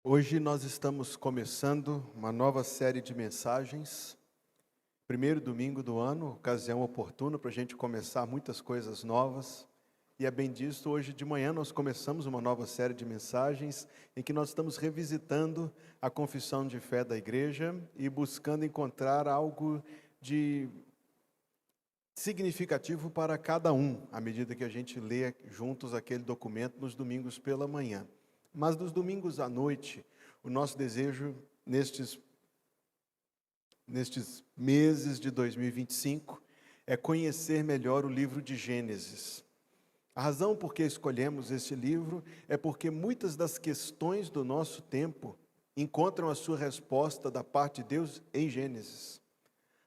Hoje nós estamos começando uma nova série de mensagens, primeiro domingo do ano, ocasião oportuna para a gente começar muitas coisas novas, e é bem disso, hoje de manhã nós começamos uma nova série de mensagens, em que nós estamos revisitando a confissão de fé da igreja, e buscando encontrar algo de significativo para cada um, à medida que a gente lê juntos aquele documento nos domingos pela manhã. Mas nos domingos à noite, o nosso desejo nestes meses de 2025 é conhecer melhor o livro de Gênesis. A razão por que escolhemos este livro é porque muitas das questões do nosso tempo encontram a sua resposta da parte de Deus em Gênesis.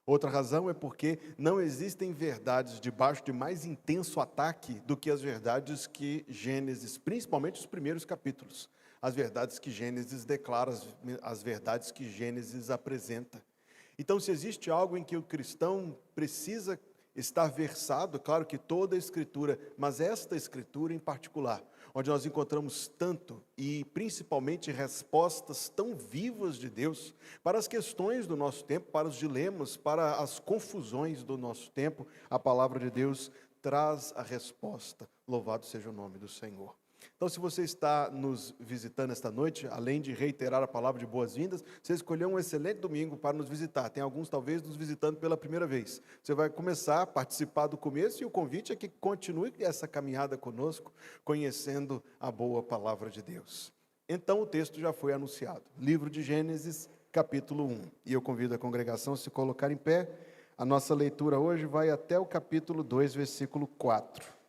Outra razão é porque não existem verdades debaixo de mais intenso ataque do que as verdades que Gênesis, principalmente os primeiros capítulos, as verdades que Gênesis declara, as verdades que Gênesis apresenta. Então, se existe algo em que o cristão precisa estar versado, claro que toda a Escritura, mas esta Escritura em particular, onde nós encontramos tanto e principalmente respostas tão vivas de Deus para as questões do nosso tempo, para os dilemas, para as confusões do nosso tempo, a palavra de Deus traz a resposta. Louvado seja o nome do Senhor. Então, se você está nos visitando esta noite, além de reiterar a palavra de boas-vindas, você escolheu um excelente domingo para nos visitar. Tem alguns, talvez, nos visitando pela primeira vez. Você vai começar a participar do começo e o convite é que continue essa caminhada conosco, conhecendo a boa palavra de Deus. Então, o texto já foi anunciado. Livro de Gênesis, capítulo 1. E eu convido a congregação a se colocar em pé. A nossa leitura hoje vai até o capítulo 2, versículo 4.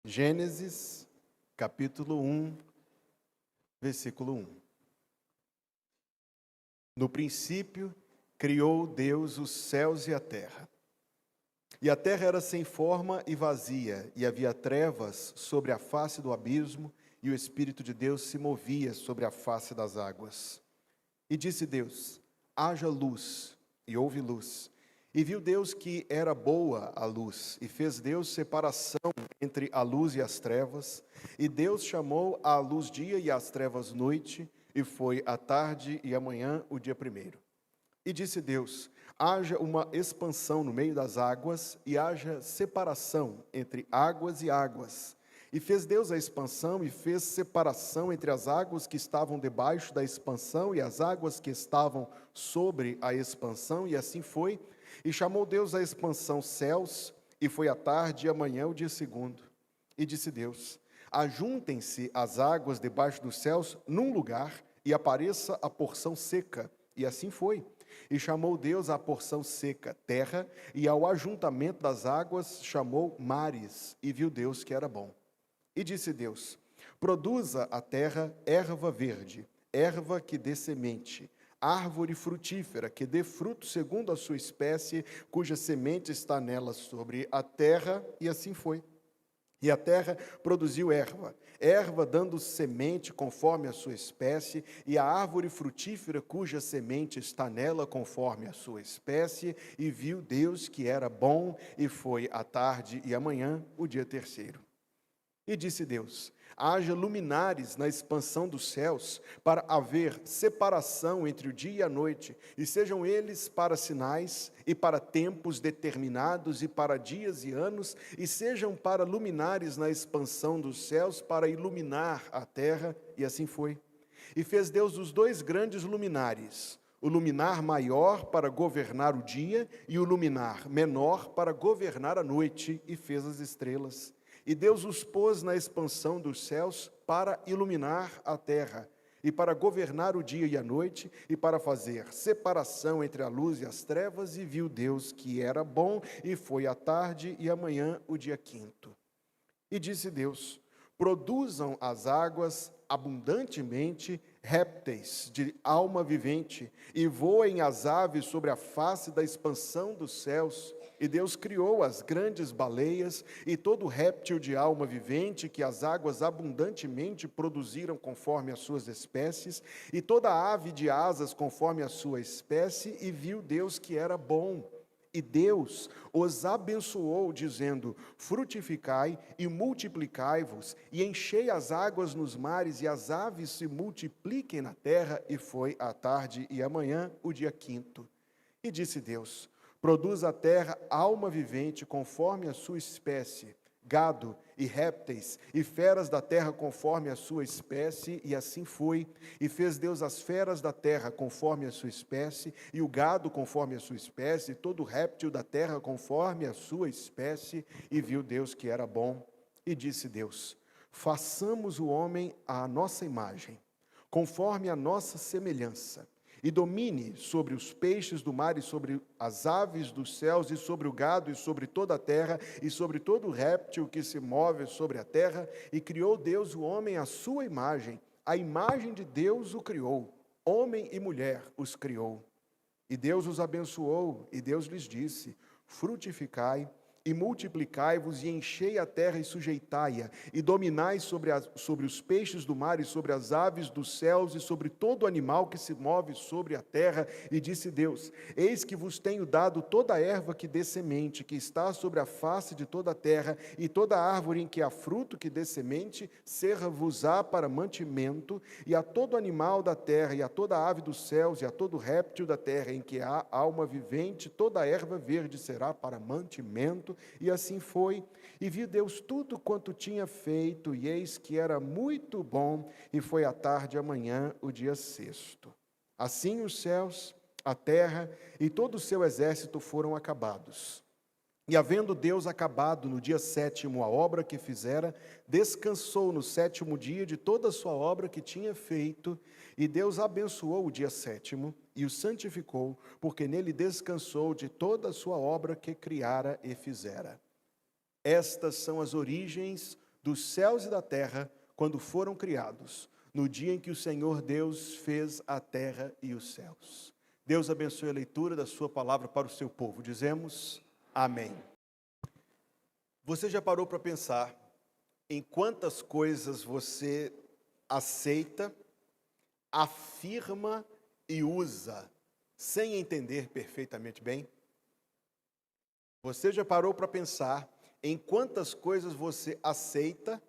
Gênesis, capítulo 1, versículo 1. No princípio, criou Deus os céus e a terra. E a terra era sem forma e vazia, e havia trevas sobre a face do abismo, e o Espírito de Deus se movia sobre a face das águas. E disse Deus: haja luz, e houve luz. E viu Deus que era boa a luz, e fez Deus separação entre a luz e as trevas. E Deus chamou a luz dia e as trevas noite, e foi a tarde e a manhã o dia primeiro. E disse Deus: haja uma expansão no meio das águas, e haja separação entre águas e águas. E fez Deus a expansão, e fez separação entre as águas que estavam debaixo da expansão e as águas que estavam sobre a expansão, e assim foi. E chamou Deus a expansão céus, e foi a tarde e a manhã o dia segundo. E disse Deus: ajuntem-se as águas debaixo dos céus num lugar, e apareça a porção seca. E assim foi. E chamou Deus a porção seca terra, e ao ajuntamento das águas chamou mares, e viu Deus que era bom. E disse Deus: produza a terra erva verde, erva que dê semente, árvore frutífera, que dê fruto segundo a sua espécie, cuja semente está nela sobre a terra, e assim foi. E a terra produziu erva, erva dando semente conforme a sua espécie, e a árvore frutífera cuja semente está nela conforme a sua espécie, e viu Deus que era bom, e foi a tarde e a manhã o dia terceiro. E disse Deus: haja luminares na expansão dos céus, para haver separação entre o dia e a noite, e sejam eles para sinais, e para tempos determinados, e para dias e anos, e sejam para luminares na expansão dos céus, para iluminar a terra, e assim foi. E fez Deus os dois grandes luminares, o luminar maior para governar o dia, e o luminar menor para governar a noite, e fez as estrelas. E Deus os pôs na expansão dos céus para iluminar a terra, e para governar o dia e a noite, e para fazer separação entre a luz e as trevas, e viu Deus que era bom, e foi a tarde e a manhã o dia quinto. E disse Deus: produzam as águas abundantemente répteis de alma vivente, e voem as aves sobre a face da expansão dos céus. E Deus criou as grandes baleias e todo réptil de alma vivente que as águas abundantemente produziram conforme as suas espécies, e toda ave de asas conforme a sua espécie, e viu Deus que era bom. E Deus os abençoou, dizendo: frutificai e multiplicai-vos, e enchei as águas nos mares, e as aves se multipliquem na terra. E foi a tarde e a manhã, o dia quinto. E disse Deus: produz a terra alma vivente, conforme a sua espécie, gado e répteis, e feras da terra conforme a sua espécie, e assim foi. E fez Deus as feras da terra conforme a sua espécie, e o gado conforme a sua espécie, e todo réptil da terra conforme a sua espécie, e viu Deus que era bom. E disse Deus: façamos o homem à nossa imagem, conforme a nossa semelhança, e domine sobre os peixes do mar, e sobre as aves dos céus, e sobre o gado, e sobre toda a terra, e sobre todo réptil que se move sobre a terra. E criou Deus o homem à sua imagem, a imagem de Deus o criou, homem e mulher os criou. E Deus os abençoou, e Deus lhes disse: frutificai e multiplicai-vos, e enchei a terra e sujeitai-a, e dominai sobre os peixes do mar, e sobre as aves dos céus, e sobre todo animal que se move sobre a terra. E disse Deus: eis que vos tenho dado toda a erva que dê semente, que está sobre a face de toda a terra, e toda árvore em que há fruto que dê semente, serra-vos-á para mantimento, e a todo animal da terra, e a toda ave dos céus, e a todo réptil da terra em que há alma vivente, toda a erva verde será para mantimento. E assim foi. E viu Deus tudo quanto tinha feito, e eis que era muito bom. E foi a tarde e a manhã, o dia sexto. Assim os céus, a terra e todo o seu exército foram acabados. E havendo Deus acabado no dia sétimo a obra que fizera, descansou no sétimo dia de toda a sua obra que tinha feito. E Deus abençoou o dia sétimo e o santificou, porque nele descansou de toda a sua obra que criara e fizera. Estas são as origens dos céus e da terra, quando foram criados, no dia em que o Senhor Deus fez a terra e os céus. Deus abençoe a leitura da sua palavra para o seu povo. Dizemos amém. Você já parou para pensar em quantas coisas você aceita, afirma e usa sem entender perfeitamente bem? Você já parou para pensar em quantas coisas você aceita,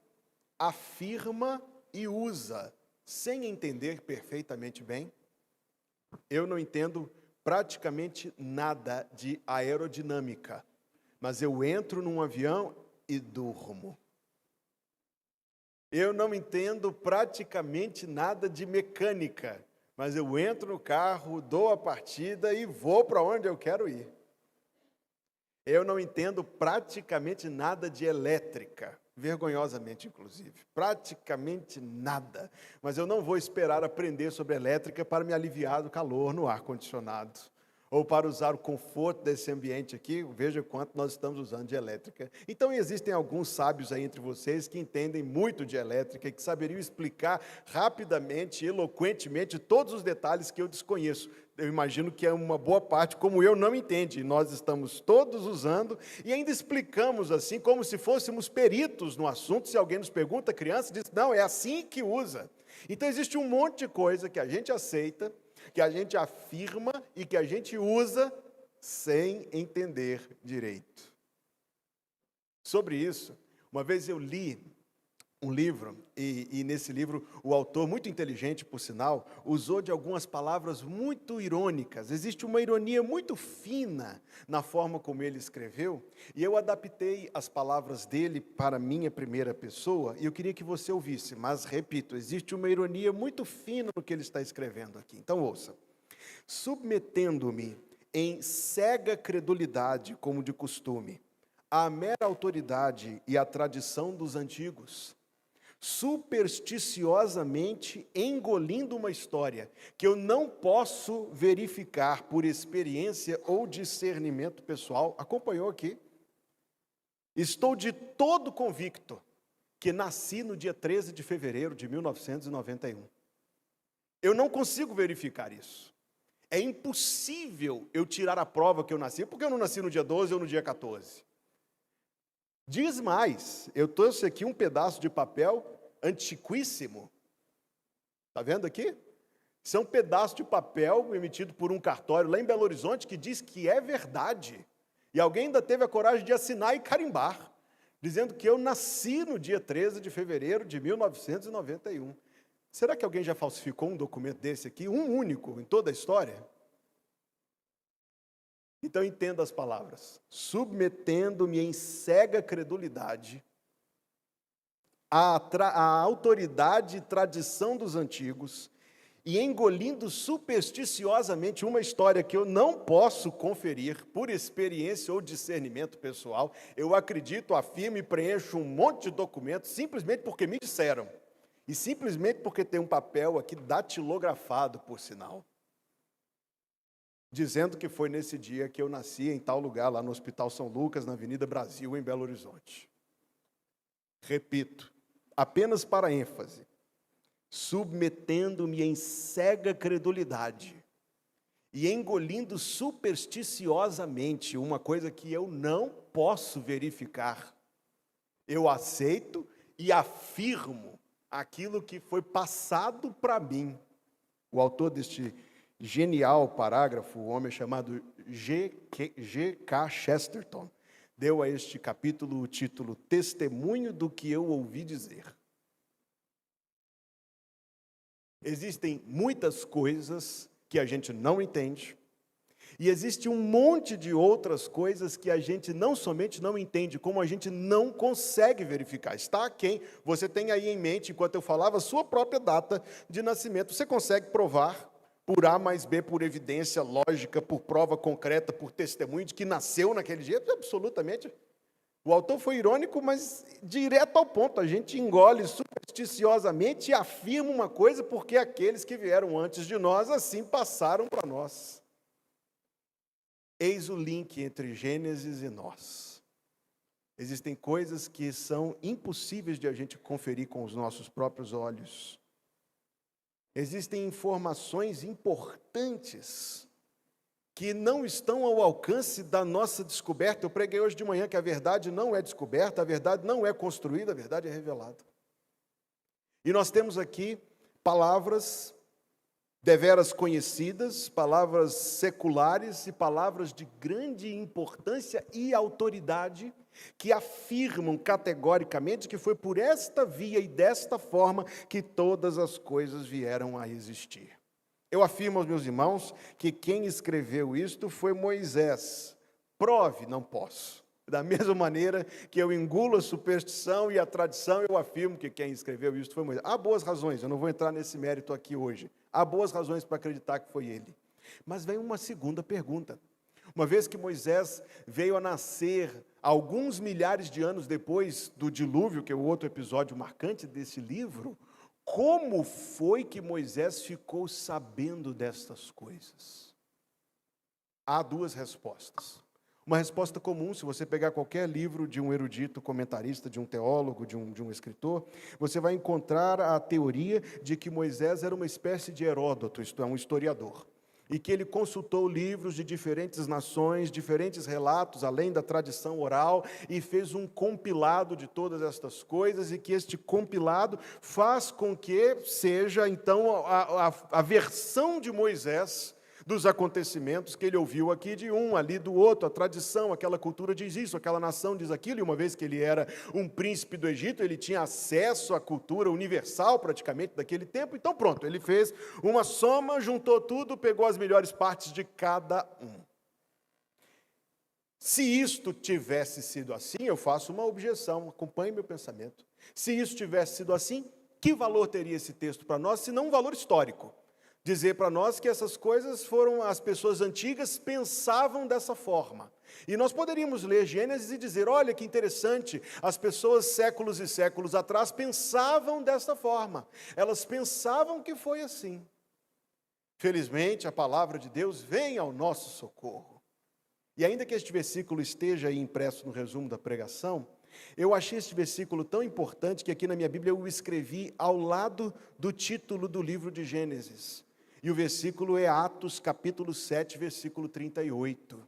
afirma e usa sem entender perfeitamente bem? Eu não entendo praticamente nada de aerodinâmica, mas eu entro num avião e durmo. Eu não entendo praticamente nada de mecânica, mas eu entro no carro, dou a partida e vou para onde eu quero ir. Eu não entendo praticamente nada de elétrica, vergonhosamente inclusive, praticamente nada. Mas eu não vou esperar aprender sobre elétrica para me aliviar do calor no ar-condicionado, ou para usar o conforto desse ambiente aqui. Veja quanto nós estamos usando de elétrica. Então existem alguns sábios aí entre vocês que entendem muito de elétrica e que saberiam explicar rapidamente, eloquentemente, todos os detalhes que eu desconheço. Eu imagino que é uma boa parte, como eu, não entende. E nós estamos todos usando e ainda explicamos assim, como se fôssemos peritos no assunto. Se alguém nos pergunta, criança diz: não, é assim que usa. Então existe um monte de coisa que a gente aceita, que a gente afirma e que a gente usa sem entender direito. Sobre isso, uma vez eu li um livro, e nesse livro o autor, muito inteligente por sinal, usou de algumas palavras muito irônicas. Existe uma ironia muito fina na forma como ele escreveu, e eu adaptei as palavras dele para a minha primeira pessoa, e eu queria que você ouvisse, mas repito, existe uma ironia muito fina no que ele está escrevendo aqui. Então ouça: submetendo-me em cega credulidade, como de costume, à mera autoridade e à tradição dos antigos, supersticiosamente engolindo uma história que eu não posso verificar por experiência ou discernimento pessoal. Acompanhou aqui? Estou de todo convicto que nasci no dia 13 de fevereiro de 1991. Eu não consigo verificar isso. É impossível eu tirar a prova que eu nasci, porque eu não nasci no dia 12 ou no dia 14. Diz mais, eu trouxe aqui um pedaço de papel antiquíssimo. Está vendo aqui? Isso é um pedaço de papel emitido por um cartório lá em Belo Horizonte que diz que é verdade. E alguém ainda teve a coragem de assinar e carimbar, dizendo que eu nasci no dia 13 de fevereiro de 1991. Será que alguém já falsificou um documento desse aqui, um único em toda a história? Então entenda as palavras. Submetendo-me em cega credulidade à autoridade e tradição dos antigos, e engolindo supersticiosamente uma história que eu não posso conferir por experiência ou discernimento pessoal, eu acredito, afirmo e preencho um monte de documentos simplesmente porque me disseram, e simplesmente porque tem um papel aqui datilografado, por sinal, dizendo que foi nesse dia que eu nasci em tal lugar, lá no Hospital São Lucas, na Avenida Brasil, em Belo Horizonte. Repito, apenas para ênfase, submetendo-me em cega credulidade e engolindo supersticiosamente uma coisa que eu não posso verificar. Eu aceito e afirmo aquilo que foi passado para mim. O autor deste genial parágrafo, o homem chamado G.K. Chesterton, deu a este capítulo o título Testemunho do que eu ouvi dizer. Existem muitas coisas que a gente não entende, e existe um monte de outras coisas que a gente não somente não entende, como a gente não consegue verificar. Está aquém, você tem aí em mente, enquanto eu falava, a sua própria data de nascimento. Você consegue provar por A mais B, por evidência lógica, por prova concreta, por testemunho de que nasceu naquele dia? Absolutamente. O autor foi irônico, mas direto ao ponto. A gente engole supersticiosamente e afirma uma coisa porque aqueles que vieram antes de nós assim passaram para nós. Eis o link entre Gênesis e nós. Existem coisas que são impossíveis de a gente conferir com os nossos próprios olhos. Existem informações importantes que não estão ao alcance da nossa descoberta. Eu preguei hoje de manhã que a verdade não é descoberta, a verdade não é construída, a verdade é revelada. E nós temos aqui palavras deveras conhecidas, palavras seculares e palavras de grande importância e autoridade, que afirmam categoricamente que foi por esta via e desta forma que todas as coisas vieram a existir. Eu afirmo aos meus irmãos que quem escreveu isto foi Moisés. Prove, não posso. Da mesma maneira que eu engulo a superstição e a tradição, eu afirmo que quem escreveu isto foi Moisés. Há boas razões, eu não vou entrar nesse mérito aqui hoje. Há boas razões para acreditar que foi ele. Mas vem uma segunda pergunta. Uma vez que Moisés veio a nascer alguns milhares de anos depois do dilúvio, que é o outro episódio marcante desse livro, como foi que Moisés ficou sabendo destas coisas? Há duas respostas. Uma resposta comum, se você pegar qualquer livro de um erudito, comentarista, de um teólogo, de um escritor, você vai encontrar a teoria de que Moisés era uma espécie de Heródoto, isto é, um historiador, e que ele consultou livros de diferentes nações, diferentes relatos, além da tradição oral, e fez um compilado de todas estas coisas, e que este compilado faz com que seja, então, a versão de Moisés dos acontecimentos que ele ouviu aqui de um, ali do outro, a tradição, aquela cultura diz isso, aquela nação diz aquilo, e uma vez que ele era um príncipe do Egito, ele tinha acesso à cultura universal praticamente daquele tempo, então pronto, ele fez uma soma, juntou tudo, pegou as melhores partes de cada um. Se isto tivesse sido assim, eu faço uma objeção, acompanhe meu pensamento. Se isso tivesse sido assim, que valor teria esse texto para nós, se não um valor histórico? Dizer para nós que essas coisas foram, as pessoas antigas pensavam dessa forma. E nós poderíamos ler Gênesis e dizer, olha que interessante, as pessoas séculos e séculos atrás pensavam dessa forma. Elas pensavam que foi assim. Felizmente, a palavra de Deus vem ao nosso socorro. E ainda que este versículo esteja aí impresso no resumo da pregação, eu achei este versículo tão importante que aqui na minha Bíblia eu o escrevi ao lado do título do livro de Gênesis. E o versículo é Atos, capítulo 7, versículo 38.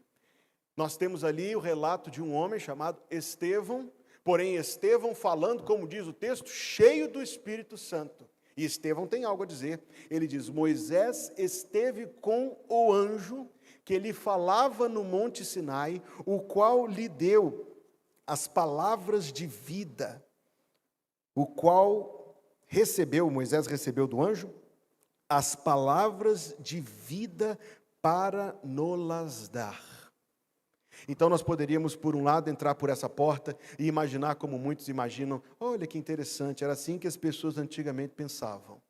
Nós temos ali o relato de um homem chamado Estevão, porém Estevão falando, como diz o texto, cheio do Espírito Santo. E Estevão tem algo a dizer. Ele diz, Moisés esteve com o anjo que ele falava no Monte Sinai, o qual lhe deu as palavras de vida, o qual Moisés recebeu do anjo, as palavras de vida para nos dar. Então nós poderíamos, por um lado, entrar por essa porta e imaginar como muitos imaginam, olha que interessante, era assim que as pessoas antigamente pensavam.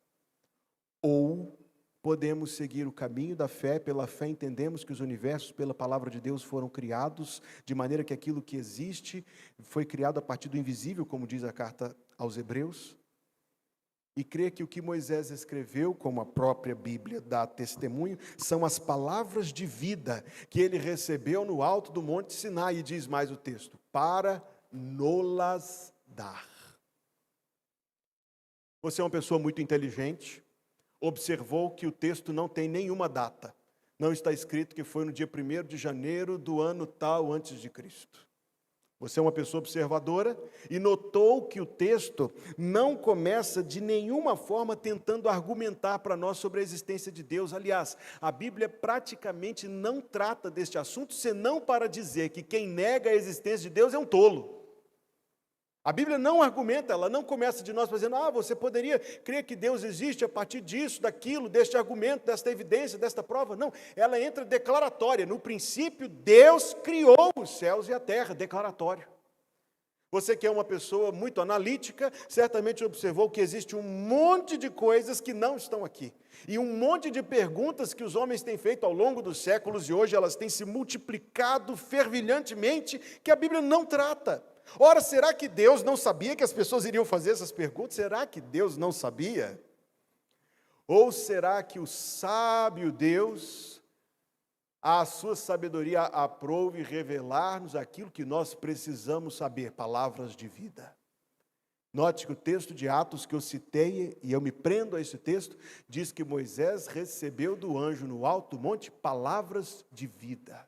Ou podemos seguir o caminho da fé, pela fé entendemos que os universos, pela palavra de Deus, foram criados, de maneira que aquilo que existe foi criado a partir do invisível, como diz a carta aos Hebreus, e crer que o que Moisés escreveu, como a própria Bíblia dá testemunho, são as palavras de vida que ele recebeu no alto do Monte Sinai, e diz mais o texto, para nos dar. Você é uma pessoa muito inteligente, observou que o texto não tem nenhuma data. Não está escrito que foi no dia 1º de janeiro do ano tal antes de Cristo. Você é uma pessoa observadora e notou que o texto não começa de nenhuma forma tentando argumentar para nós sobre a existência de Deus. Aliás, a Bíblia praticamente não trata deste assunto, senão para dizer que quem nega a existência de Deus é um tolo. A Bíblia não argumenta, ela não começa de nós dizendo, você poderia crer que Deus existe a partir disso, daquilo, deste argumento, desta evidência, desta prova. Não, ela entra declaratória. No princípio, Deus criou os céus e a terra, declaratório. Você que é uma pessoa muito analítica, certamente observou que existe um monte de coisas que não estão aqui. E um monte de perguntas que os homens têm feito ao longo dos séculos, e hoje elas têm se multiplicado fervilhantemente, que a Bíblia não trata. Ora, será que Deus não sabia que as pessoas iriam fazer essas perguntas? Será que Deus não sabia? Ou será que o sábio Deus, a sua sabedoria, aprove revelar-nos aquilo que nós precisamos saber, palavras de vida? Note que o texto de Atos que eu citei, e eu me prendo a esse texto, diz que Moisés recebeu do anjo no alto monte palavras de vida.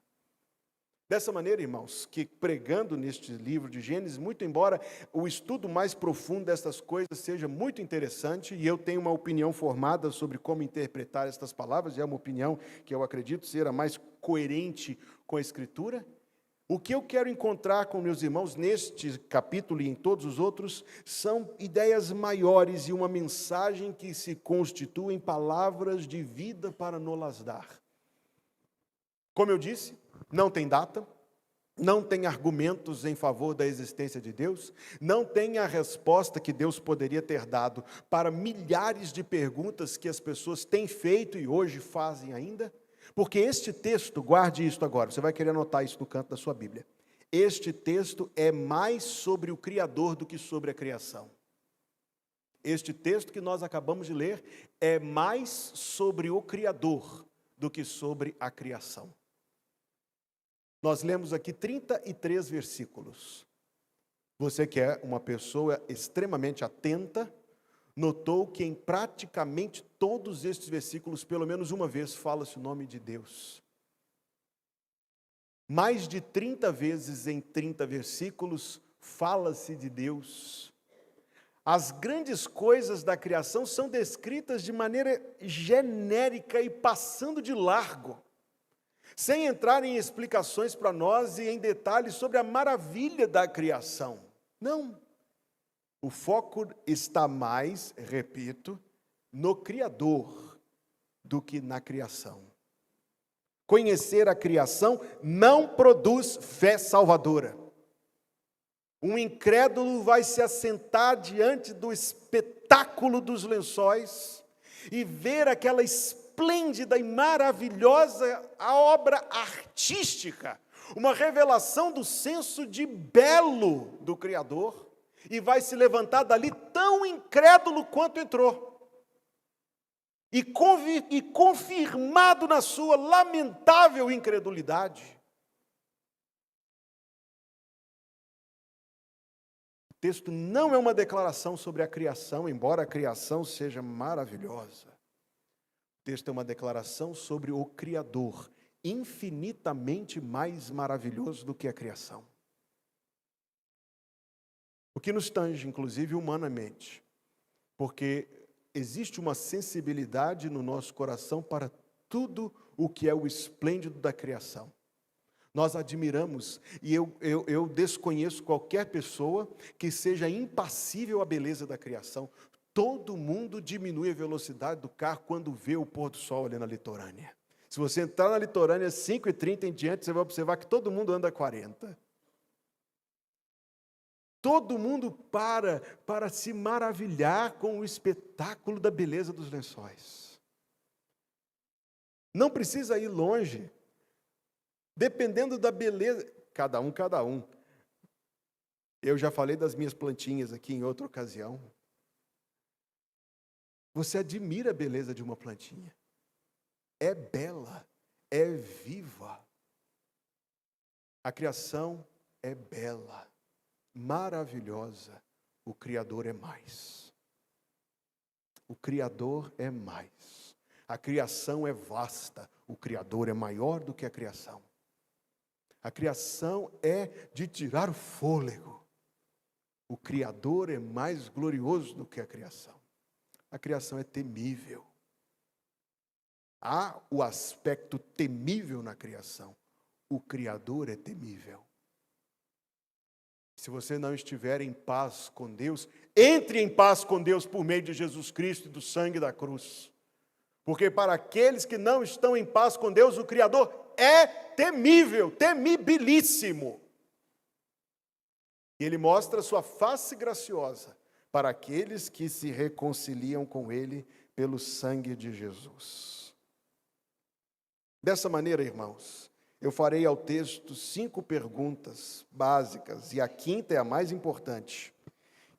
Dessa maneira, irmãos, que pregando neste livro de Gênesis, muito embora o estudo mais profundo destas coisas seja muito interessante, e eu tenho uma opinião formada sobre como interpretar estas palavras, e é uma opinião que eu acredito ser a mais coerente com a Escritura, o que eu quero encontrar com meus irmãos neste capítulo e em todos os outros, são ideias maiores e uma mensagem que se constitui em palavras de vida para nos dar. Como eu disse, não tem data, não tem argumentos em favor da existência de Deus, não tem a resposta que Deus poderia ter dado para milhares de perguntas que as pessoas têm feito e hoje fazem ainda, porque este texto, guarde isto agora, você vai querer anotar isso no canto da sua Bíblia, este texto é mais sobre o Criador do que sobre a criação. Este texto que nós acabamos de ler é mais sobre o Criador do que sobre a criação. Nós lemos aqui 33 versículos. Você que é uma pessoa extremamente atenta, notou que em praticamente todos estes versículos, pelo menos uma vez, fala-se o nome de Deus. Mais de 30 vezes em 30 versículos, fala-se de Deus. As grandes coisas da criação são descritas de maneira genérica e passando de largo, sem entrar em explicações para nós e em detalhes sobre a maravilha da criação. Não. O foco está mais, repito, no Criador do que na criação. Conhecer a criação não produz fé salvadora. Um incrédulo vai se assentar diante do espetáculo dos lençóis e ver aquela esplêndida e maravilhosa obra artística, uma revelação do senso de belo do Criador, e vai se levantar dali tão incrédulo quanto entrou, e confirmado na sua lamentável incredulidade. O texto não é uma declaração sobre a criação, embora a criação seja maravilhosa. O texto é uma declaração sobre o Criador, infinitamente mais maravilhoso do que a criação. O que nos tange, inclusive, humanamente, porque existe uma sensibilidade no nosso coração para tudo o que é o esplêndido da criação. Nós admiramos, e eu desconheço qualquer pessoa que seja impassível à beleza da criação. Todo mundo diminui a velocidade do carro quando vê o pôr do sol ali na litorânea. Se você entrar na litorânea 5h30 em diante, você vai observar que todo mundo anda a 40. Todo mundo para se maravilhar com o espetáculo da beleza dos lençóis. Não precisa ir longe. Dependendo da beleza, cada um. Eu já falei das minhas plantinhas aqui em outra ocasião. Você admira a beleza de uma plantinha. É bela, é viva. A criação é bela, maravilhosa. O Criador é mais. O Criador é mais. A criação é vasta. O Criador é maior do que a criação. A criação é de tirar o fôlego. O Criador é mais glorioso do que a criação. A criação é temível. Há o aspecto temível na criação. O Criador é temível. Se você não estiver em paz com Deus, entre em paz com Deus por meio de Jesus Cristo e do sangue da cruz. Porque para aqueles que não estão em paz com Deus, o Criador é temível, temibilíssimo. E Ele mostra sua face graciosa para aqueles que se reconciliam com Ele pelo sangue de Jesus. Dessa maneira, irmãos, eu farei ao texto 5 perguntas básicas, e a quinta é a mais importante.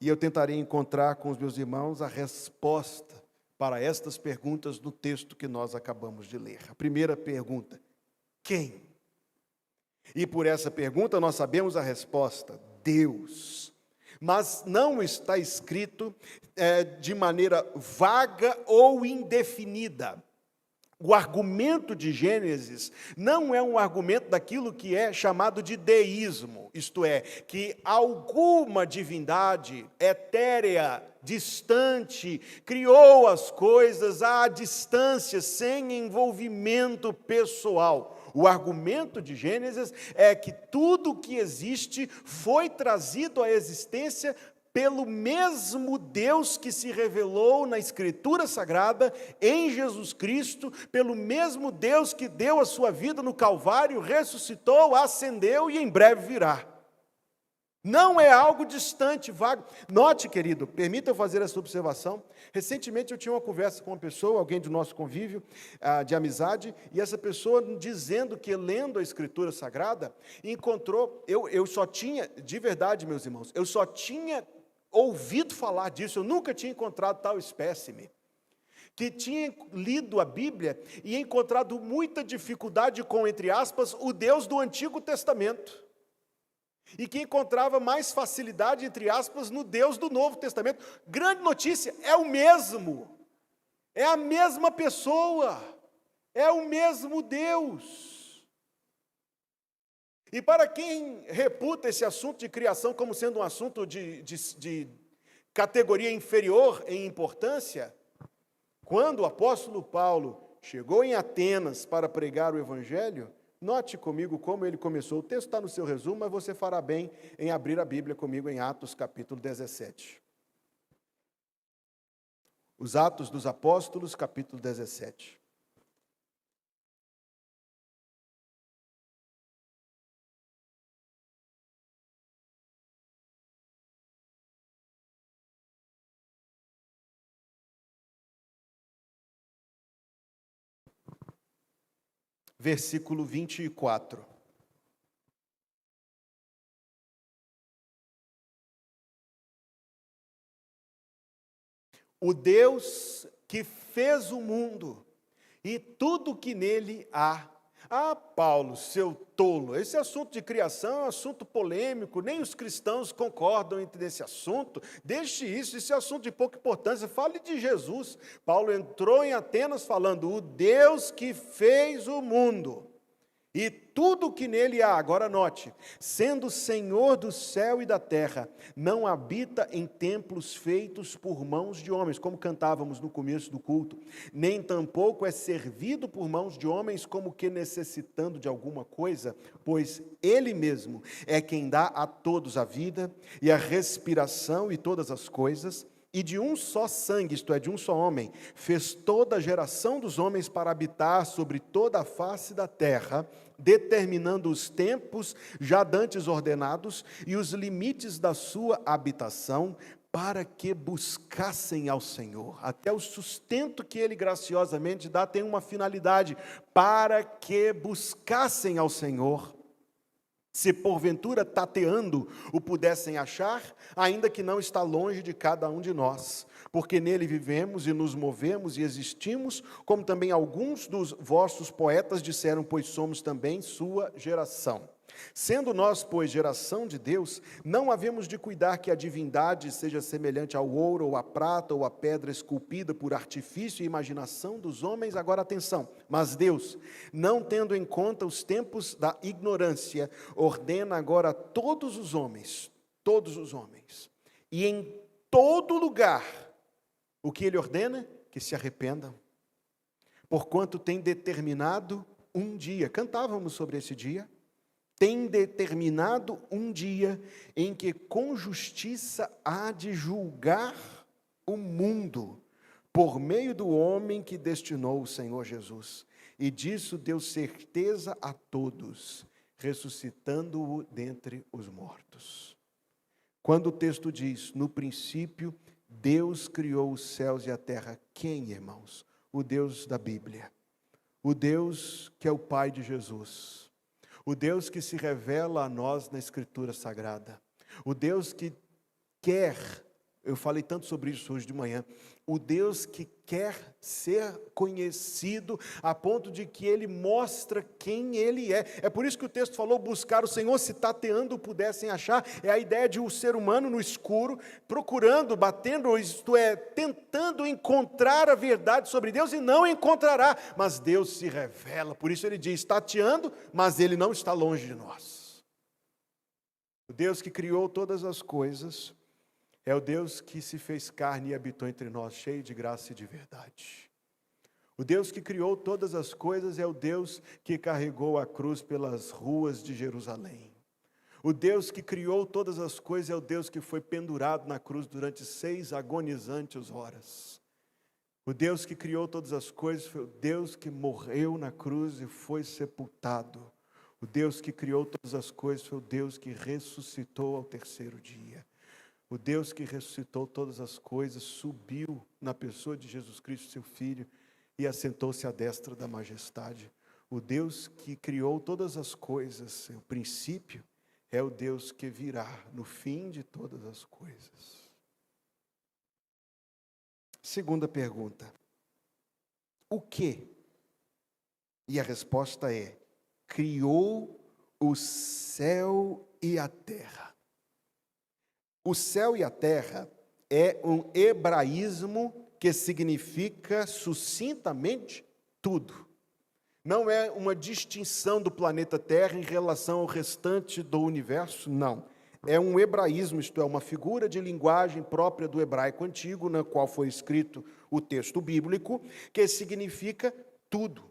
E eu tentarei encontrar com os meus irmãos a resposta para estas perguntas do texto que nós acabamos de ler. A primeira pergunta: quem? E por essa pergunta nós sabemos a resposta: Deus. Mas não está escrito de maneira vaga ou indefinida. O argumento de Gênesis não é um argumento daquilo que é chamado de deísmo, isto é, que alguma divindade etérea, distante, criou as coisas à distância, sem envolvimento pessoal. O argumento de Gênesis é que tudo o que existe foi trazido à existência pelo mesmo Deus que se revelou na Escritura Sagrada, em Jesus Cristo, pelo mesmo Deus que deu a sua vida no Calvário, ressuscitou, ascendeu e em breve virá. Não é algo distante, vago. Note, querido, permita eu fazer essa observação. Recentemente eu tinha uma conversa com uma pessoa, alguém do nosso convívio, de amizade, e essa pessoa dizendo que, lendo a Escritura Sagrada, encontrou, eu só tinha, de verdade, meus irmãos, eu só tinha ouvido falar disso, eu nunca tinha encontrado tal espécime, que tinha lido a Bíblia e encontrado muita dificuldade com, entre aspas, o Deus do Antigo Testamento, e que encontrava mais facilidade, entre aspas, no Deus do Novo Testamento. Grande notícia, é o mesmo, é a mesma pessoa, é o mesmo Deus. E para quem reputa esse assunto de criação como sendo um assunto de categoria inferior em importância, quando o apóstolo Paulo chegou em Atenas para pregar o Evangelho, note comigo como ele começou. O texto está no seu resumo, mas você fará bem em abrir a Bíblia comigo em Atos capítulo 17. Os Atos dos Apóstolos, capítulo 17. Versículo 24. O Deus que fez o mundo e tudo que nele há. Ah, Paulo, seu tolo, esse assunto de criação é um assunto polêmico, nem os cristãos concordam nesse assunto, deixe isso, esse é assunto de pouca importância, fale de Jesus. Paulo entrou em Atenas falando, o Deus que fez o mundo e tudo o que nele há, agora note, sendo Senhor do céu e da terra, não habita em templos feitos por mãos de homens, como cantávamos no começo do culto, nem tampouco é servido por mãos de homens como que necessitando de alguma coisa, pois ele mesmo é quem dá a todos a vida e a respiração e todas as coisas, e de um só sangue, isto é, de um só homem, fez toda a geração dos homens para habitar sobre toda a face da terra, determinando os tempos já dantes ordenados e os limites da sua habitação, para que buscassem ao Senhor. Até o sustento que Ele graciosamente dá tem uma finalidade, para que buscassem ao Senhor. Se porventura tateando o pudessem achar, ainda que não está longe de cada um de nós, porque nele vivemos e nos movemos e existimos, como também alguns dos vossos poetas disseram, pois somos também sua geração. Sendo nós, pois, geração de Deus, não havemos de cuidar que a divindade seja semelhante ao ouro, ou à prata, ou à pedra esculpida por artifício e imaginação dos homens. Agora atenção, mas Deus, não tendo em conta os tempos da ignorância, ordena agora a todos os homens, e em todo lugar, o que Ele ordena? Que se arrependam, porquanto tem determinado um dia, cantávamos sobre esse dia, tem determinado um dia em que com justiça há de julgar o mundo, por meio do homem que destinou o Senhor Jesus. E disso deu certeza a todos, ressuscitando-o dentre os mortos. Quando o texto diz, no princípio, Deus criou os céus e a terra. Quem, irmãos? O Deus da Bíblia. O Deus que é o Pai de Jesus. O Deus que se revela a nós na Escritura Sagrada. O Deus que quer, eu falei tanto sobre isso hoje de manhã, o Deus que quer ser conhecido a ponto de que Ele mostra quem Ele é. É por isso que o texto falou, buscar o Senhor, se tateando pudessem achar, é a ideia de um ser humano no escuro, procurando, batendo, isto é, tentando encontrar a verdade sobre Deus e não encontrará, mas Deus se revela, por isso Ele diz, tateando, mas Ele não está longe de nós. O Deus que criou todas as coisas, é o Deus que se fez carne e habitou entre nós, cheio de graça e de verdade. O Deus que criou todas as coisas é o Deus que carregou a cruz pelas ruas de Jerusalém. O Deus que criou todas as coisas é o Deus que foi pendurado na cruz durante 6 agonizantes horas. O Deus que criou todas as coisas foi o Deus que morreu na cruz e foi sepultado. O Deus que criou todas as coisas foi o Deus que ressuscitou ao terceiro dia. O Deus que ressuscitou todas as coisas, subiu na pessoa de Jesus Cristo, seu Filho, e assentou-se à destra da majestade. O Deus que criou todas as coisas, o princípio, é o Deus que virá no fim de todas as coisas. Segunda pergunta. O que? E a resposta é, criou o céu e a terra. O céu e a terra é um hebraísmo que significa sucintamente tudo. Não é uma distinção do planeta Terra em relação ao restante do universo, não. É um hebraísmo, isto é, uma figura de linguagem própria do hebraico antigo, na qual foi escrito o texto bíblico, que significa tudo.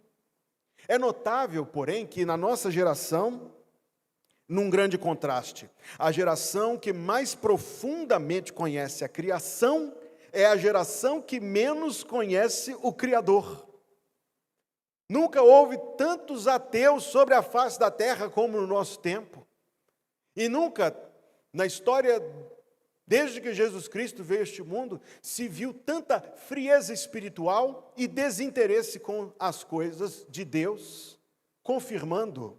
É notável, porém, que na nossa geração, num grande contraste, a geração que mais profundamente conhece a criação é a geração que menos conhece o Criador. Nunca houve tantos ateus sobre a face da terra como no nosso tempo. E nunca, na história, desde que Jesus Cristo veio a este mundo, se viu tanta frieza espiritual e desinteresse com as coisas de Deus, confirmando,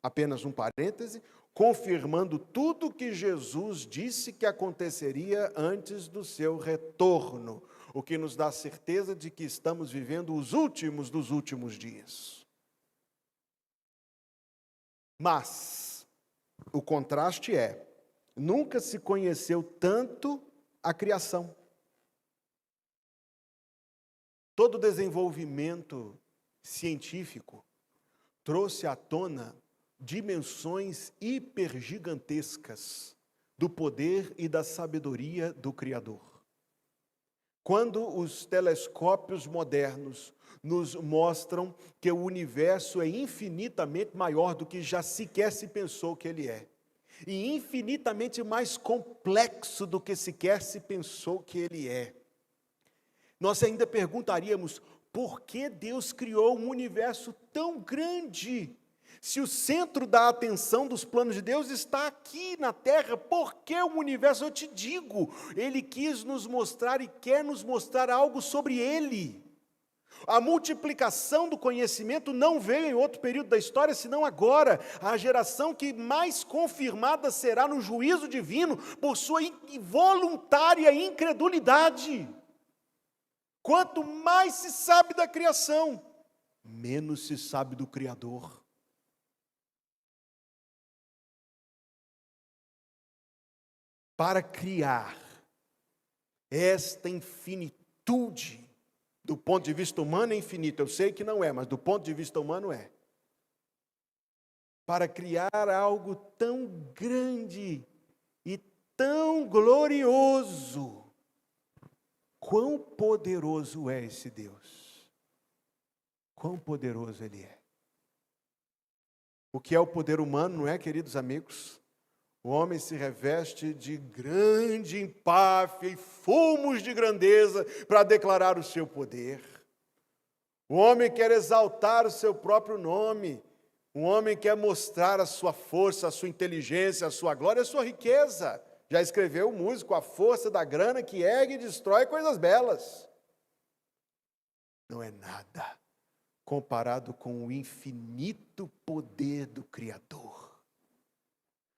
apenas um parêntese, confirmando tudo que Jesus disse que aconteceria antes do seu retorno, o que nos dá certeza de que estamos vivendo os últimos dos últimos dias. Mas o contraste é, nunca se conheceu tanto a criação. Todo desenvolvimento científico, trouxe à tona dimensões hipergigantescas do poder e da sabedoria do Criador. Quando os telescópios modernos nos mostram que o universo é infinitamente maior do que já sequer se pensou que ele é, e infinitamente mais complexo do que sequer se pensou que ele é, nós ainda perguntaríamos: por que Deus criou um universo tão grande? Se o centro da atenção dos planos de Deus está aqui na Terra, por que o universo? Eu te digo, Ele quis nos mostrar e quer nos mostrar algo sobre Ele. A multiplicação do conhecimento não veio em outro período da história, senão agora. A geração que mais confirmada será no juízo divino por sua voluntária incredulidade. Quanto mais se sabe da criação, menos se sabe do Criador. Para criar esta infinitude, do ponto de vista humano é infinito, eu sei que não é, mas do ponto de vista humano é. Para criar algo tão grande e tão glorioso, quão poderoso é esse Deus? Quão poderoso Ele é? O que é o poder humano, não é, queridos amigos? O homem se reveste de grande empáfia e fumos de grandeza para declarar o seu poder. O homem quer exaltar o seu próprio nome. O homem quer mostrar a sua força, a sua inteligência, a sua glória, a sua riqueza. Já escreveu o músico: a força da grana que ergue e destrói coisas belas. Não é nada comparado com o infinito poder do Criador.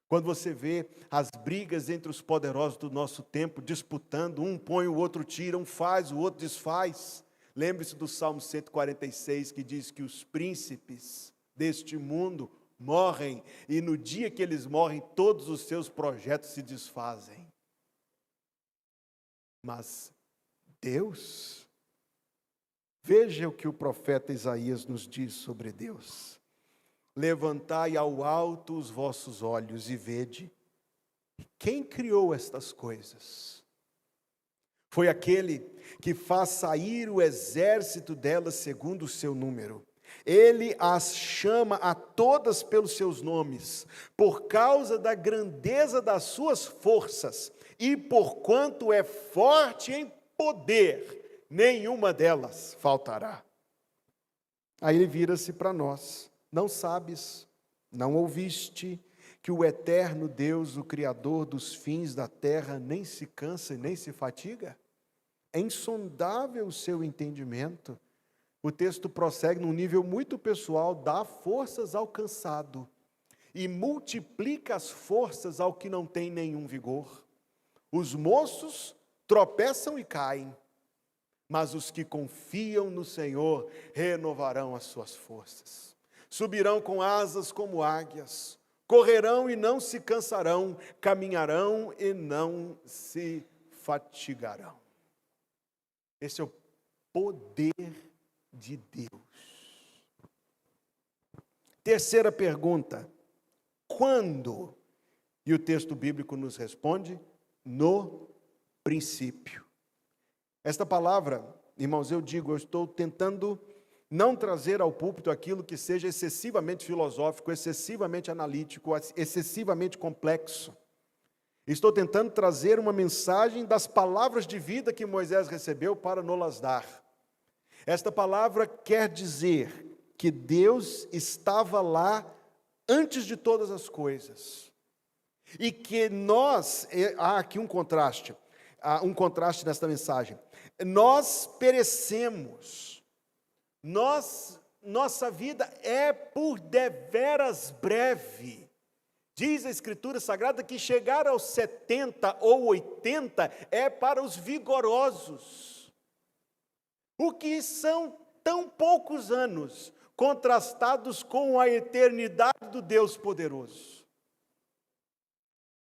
Quando você vê as brigas entre os poderosos do nosso tempo, disputando, um põe, o outro tira, um faz, o outro desfaz. Lembre-se do Salmo 146, que diz que os príncipes deste mundo morrem, e no dia que eles morrem, todos os seus projetos se desfazem. Mas Deus, veja o que o profeta Isaías nos diz sobre Deus. Levantai ao alto os vossos olhos e vede, quem criou estas coisas? Foi aquele que faz sair o exército delas segundo o seu número. Ele as chama a todas pelos seus nomes, por causa da grandeza das suas forças, e porquanto é forte em poder, nenhuma delas faltará. Aí ele vira-se para nós: não sabes, não ouviste, que o eterno Deus, o Criador dos fins da terra, nem se cansa e nem se fatiga? É insondável o seu entendimento. O texto prossegue num nível muito pessoal: dá forças ao cansado e multiplica as forças ao que não tem nenhum vigor. Os moços tropeçam e caem, mas os que confiam no Senhor renovarão as suas forças. Subirão com asas como águias, correrão e não se cansarão, caminharão e não se fatigarão. Esse é o poder de Deus. Terceira pergunta: quando? E o texto bíblico nos responde: no princípio. Esta palavra, irmãos, eu estou tentando não trazer ao púlpito aquilo que seja excessivamente filosófico, excessivamente analítico, excessivamente complexo. Estou tentando trazer uma mensagem das palavras de vida que Moisés recebeu para nos dar. Esta palavra quer dizer que Deus estava lá antes de todas as coisas. E que nós, há aqui um contraste nesta mensagem. Nós perecemos. Nossa vida é por deveras breve. Diz a Escritura Sagrada que chegar aos 70 ou 80 é para os vigorosos. O que são tão poucos anos contrastados com a eternidade do Deus poderoso.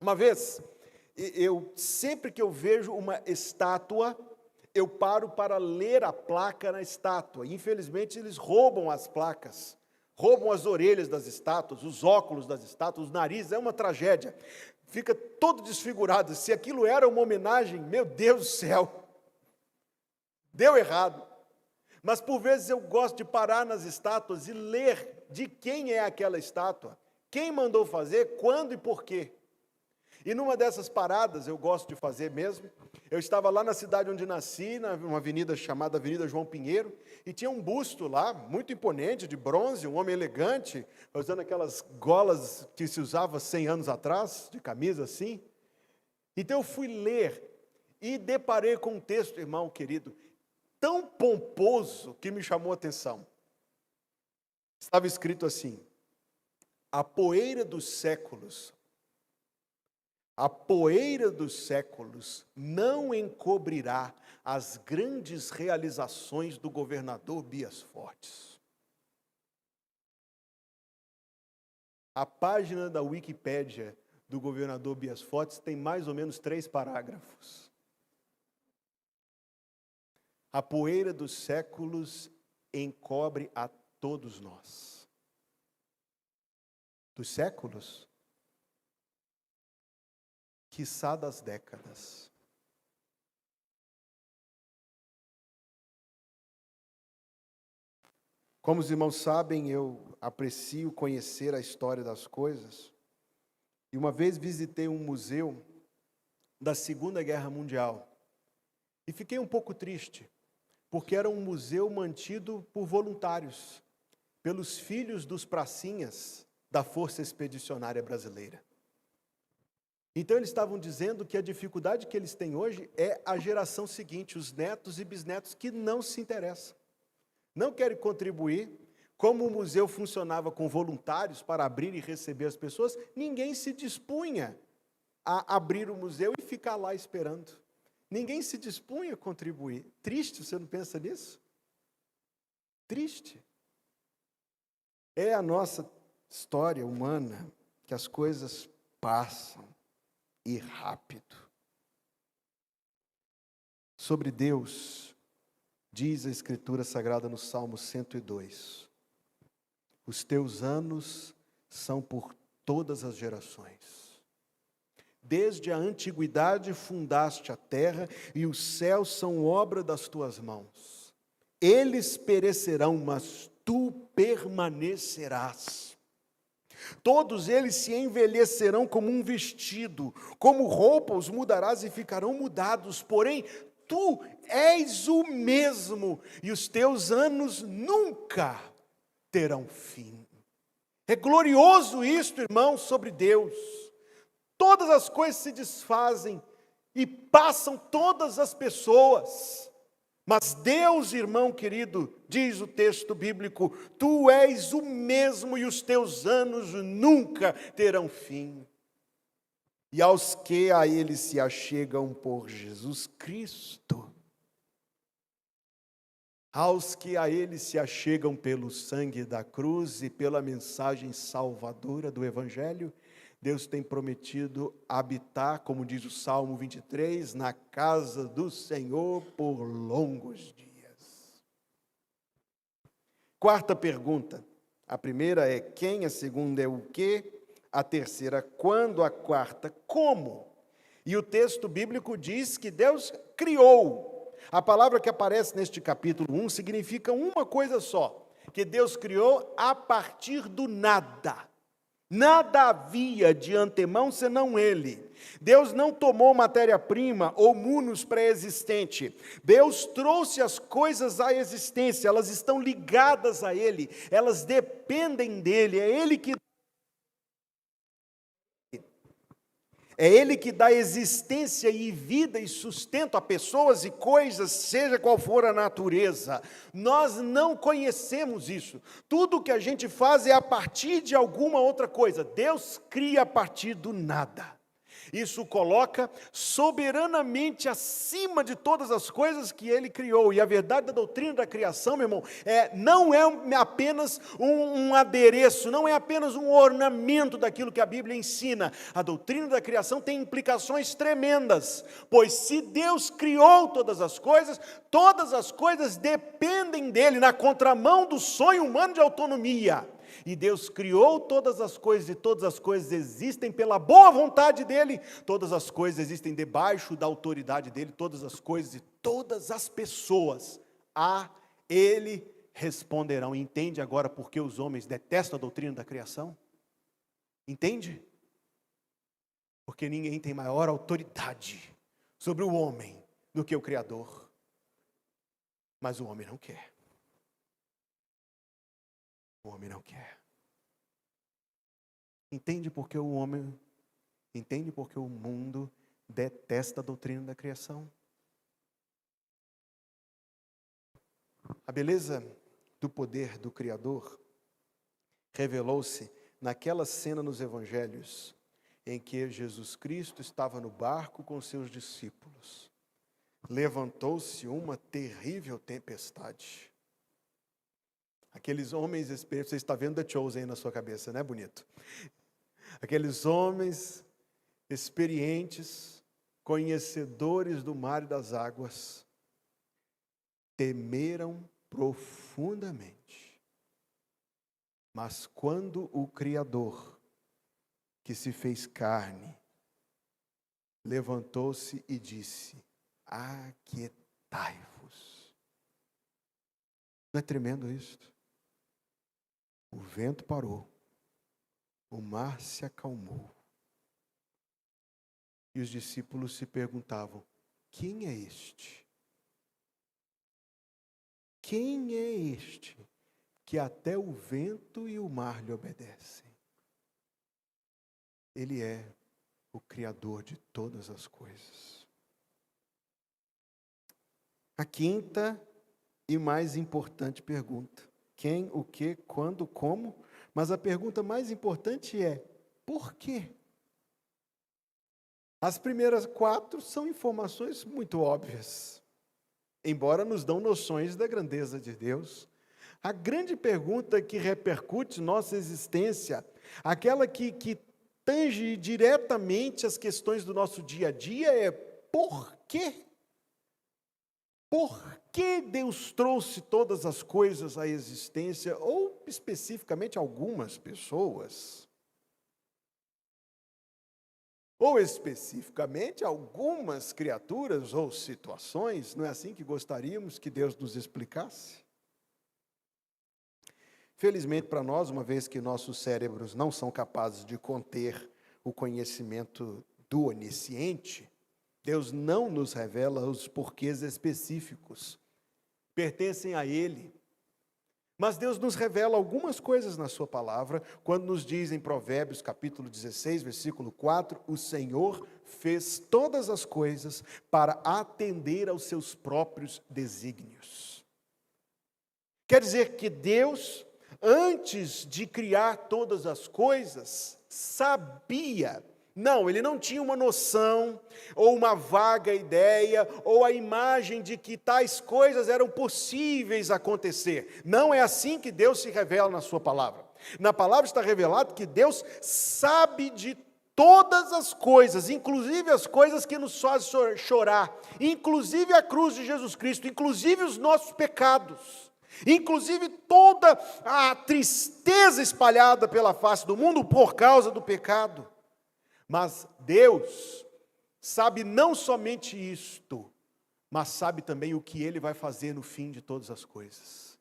Uma vez, sempre que eu vejo uma estátua, eu paro para ler a placa na estátua. Infelizmente, eles roubam as placas, roubam as orelhas das estátuas, os óculos das estátuas, os narizes, é uma tragédia. Fica todo desfigurado. Se aquilo era uma homenagem, meu Deus do céu, deu errado. Mas por vezes eu gosto de parar nas estátuas e ler de quem é aquela estátua, quem mandou fazer, quando e por quê. E numa dessas paradas, eu gosto de fazer mesmo, eu estava lá na cidade onde nasci, numa avenida chamada Avenida João Pinheiro, e tinha um busto lá, muito imponente, de bronze, um homem elegante, usando aquelas golas que se usava 100 anos atrás, de camisa assim. Então eu fui ler e deparei com um texto, irmão querido, tão pomposo que me chamou a atenção. Estava escrito assim: a poeira dos séculos não encobrirá as grandes realizações do governador Bias Fortes. A página da Wikipédia do governador Bias Fortes tem mais ou menos 3 parágrafos. A poeira dos séculos encobre a todos nós. Dos séculos? Quiçá das décadas. Como os irmãos sabem, eu aprecio conhecer a história das coisas. E uma vez visitei um museu da Segunda Guerra Mundial. E fiquei um pouco triste, porque era um museu mantido por voluntários, pelos filhos dos pracinhas da Força Expedicionária Brasileira. Então eles estavam dizendo que a dificuldade que eles têm hoje é a geração seguinte, os netos e bisnetos que não se interessam, não querem contribuir. Como o museu funcionava com voluntários para abrir e receber as pessoas, ninguém se dispunha a abrir o museu e ficar lá esperando. Ninguém se dispunha a contribuir. Triste, você não pensa nisso? Triste. É a nossa história humana que as coisas passam. E rápido. Sobre Deus, diz a Escritura Sagrada no Salmo 102, os teus anos são por todas as gerações. Desde a antiguidade fundaste a terra, e os céus são obra das tuas mãos. Eles perecerão, mas tu permanecerás. Todos eles se envelhecerão como um vestido, como roupa os mudarás e ficarão mudados, porém tu és o mesmo, e os teus anos nunca terão fim. É glorioso isto, irmãos, sobre Deus. Todas as coisas se desfazem e passam todas as pessoas. Mas Deus, irmão querido, diz o texto bíblico, tu és o mesmo e os teus anos nunca terão fim. E aos que a ele se achegam por Jesus Cristo, aos que a ele se achegam pelo sangue da cruz e pela mensagem salvadora do Evangelho, Deus tem prometido habitar, como diz o Salmo 23, na casa do Senhor por longos dias. Quarta pergunta. A primeira é quem, a segunda é o quê, a terceira quando, a quarta como. E o texto bíblico diz que Deus criou. A palavra que aparece neste capítulo 1 significa uma coisa só, que Deus criou a partir do nada. Nada havia de antemão senão Ele. Deus não tomou matéria-prima ou munus pré-existente. Deus trouxe as coisas à existência, elas estão ligadas a Ele, elas dependem dEle, É Ele que dá existência e vida e sustento a pessoas e coisas, seja qual for a natureza. Nós não conhecemos isso. Tudo que a gente faz é a partir de alguma outra coisa. Deus cria a partir do nada. Isso o coloca soberanamente acima de todas as coisas que Ele criou. E a verdade da doutrina da criação, meu irmão, não é apenas um adereço, não é apenas um ornamento daquilo que a Bíblia ensina. A doutrina da criação tem implicações tremendas, pois se Deus criou todas as coisas dependem dEle, na contramão do sonho humano de autonomia. e Deus criou todas as coisas, e todas as coisas existem pela boa vontade dEle, todas as coisas existem debaixo da autoridade dEle, todas as coisas e todas as pessoas a Ele responderão. Entende agora por que os homens detestam a doutrina da criação? Entende? Porque ninguém tem maior autoridade sobre o homem do que o Criador. Mas o homem não quer. O homem não quer. Entende por que o mundo detesta a doutrina da criação? A beleza do poder do Criador revelou-se naquela cena nos evangelhos em que Jesus Cristo estava no barco com seus discípulos. Levantou-se uma terrível tempestade. Aqueles homens experientes, você está vendo The Chosen aí na sua cabeça, né, bonito? Aqueles homens experientes, conhecedores do mar e das águas, temeram profundamente. Mas quando o Criador, que se fez carne, levantou-se e disse: aquietai-vos. Não é tremendo isto? O vento parou, o mar se acalmou. E os discípulos se perguntavam: quem é este? Quem é este que até o vento e o mar lhe obedecem? Ele é o Criador de todas as coisas. A quinta e mais importante pergunta: quem, o que, quando, como? Mas a pergunta mais importante é: por quê? As primeiras 4 são informações muito óbvias, embora nos dão noções da grandeza de Deus. A grande pergunta que repercute nossa existência, aquela que tange diretamente as questões do nosso dia a dia é: por quê? Por que Deus trouxe todas as coisas à existência, ou especificamente algumas pessoas? Ou especificamente algumas criaturas ou situações? Não é assim que gostaríamos que Deus nos explicasse? Felizmente para nós, uma vez que nossos cérebros não são capazes de conter o conhecimento do onisciente, Deus não nos revela os porquês específicos, pertencem a Ele. Mas Deus nos revela algumas coisas na sua palavra, quando nos diz em Provérbios capítulo 16, versículo 4, o Senhor fez todas as coisas para atender aos seus próprios desígnios. Quer dizer que Deus, antes de criar todas as coisas, sabia. Não, ele não tinha uma noção, ou uma vaga ideia, ou a imagem de que tais coisas eram possíveis acontecer. Não é assim que Deus se revela na sua palavra. Na palavra está revelado que Deus sabe de todas as coisas, inclusive as coisas que nos fazem chorar, inclusive a cruz de Jesus Cristo, inclusive os nossos pecados, inclusive toda a tristeza espalhada pela face do mundo por causa do pecado. Mas Deus sabe não somente isto, mas sabe também o que Ele vai fazer no fim de todas as coisas.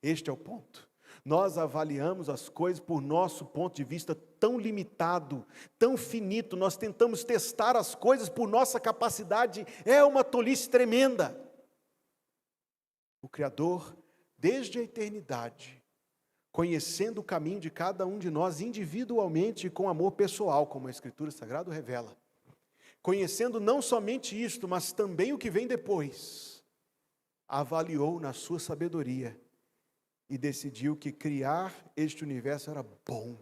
Este é o ponto. Nós avaliamos as coisas por nosso ponto de vista tão limitado, tão finito. Nós tentamos testar as coisas por nossa capacidade. É uma tolice tremenda. O Criador, desde a eternidade, conhecendo o caminho de cada um de nós individualmente e com amor pessoal, como a Escritura Sagrada revela. Conhecendo não somente isto, mas também o que vem depois, avaliou na sua sabedoria e decidiu que criar este universo era bom.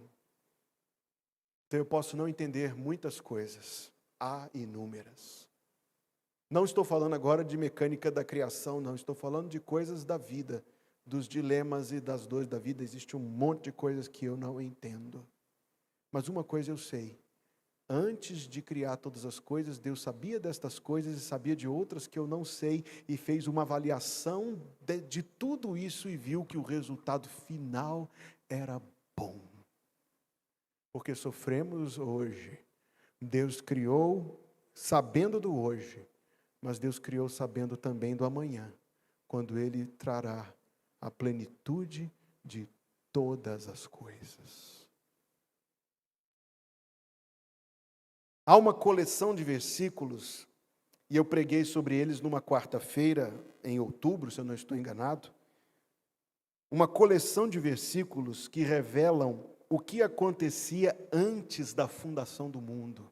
Então eu posso não entender muitas coisas, há inúmeras. Não estou falando agora de mecânica da criação, não, estou falando de coisas da vida, dos dilemas e das dores da vida. Existe um monte de coisas que eu não entendo. Mas uma coisa eu sei: antes de criar todas as coisas, Deus sabia destas coisas e sabia de outras que eu não sei, e fez uma avaliação de tudo isso e viu que o resultado final era bom. Porque sofremos hoje. Deus criou sabendo do hoje, mas Deus criou sabendo também do amanhã, quando Ele trará a plenitude de todas as coisas. Há uma coleção de versículos, e eu preguei sobre eles numa quarta-feira, em outubro, se eu não estou enganado. Uma coleção de versículos que revelam o que acontecia antes da fundação do mundo.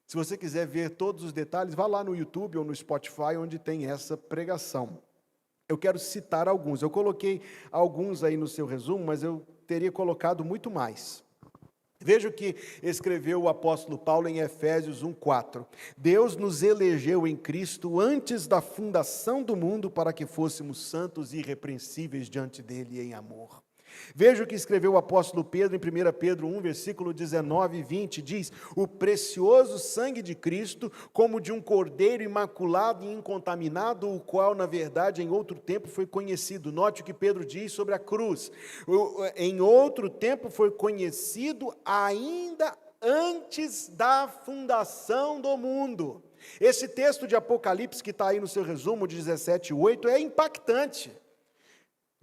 Se você quiser ver todos os detalhes, vá lá no YouTube ou no Spotify, onde tem essa pregação. Eu quero citar alguns. Eu coloquei alguns aí no seu resumo, mas eu teria colocado muito mais. Veja o que escreveu o apóstolo Paulo em Efésios 1:4. Deus nos elegeu em Cristo antes da fundação do mundo para que fôssemos santos e irrepreensíveis diante dele em amor. Veja o que escreveu o apóstolo Pedro em 1 Pedro 1, versículo 19 e 20, diz: o precioso sangue de Cristo, como de um cordeiro imaculado e incontaminado, o qual, na verdade, em outro tempo foi conhecido. Note o que Pedro diz sobre a cruz. Em outro tempo foi conhecido ainda antes da fundação do mundo. Esse texto de Apocalipse, que está aí no seu resumo, de 17:8, é impactante.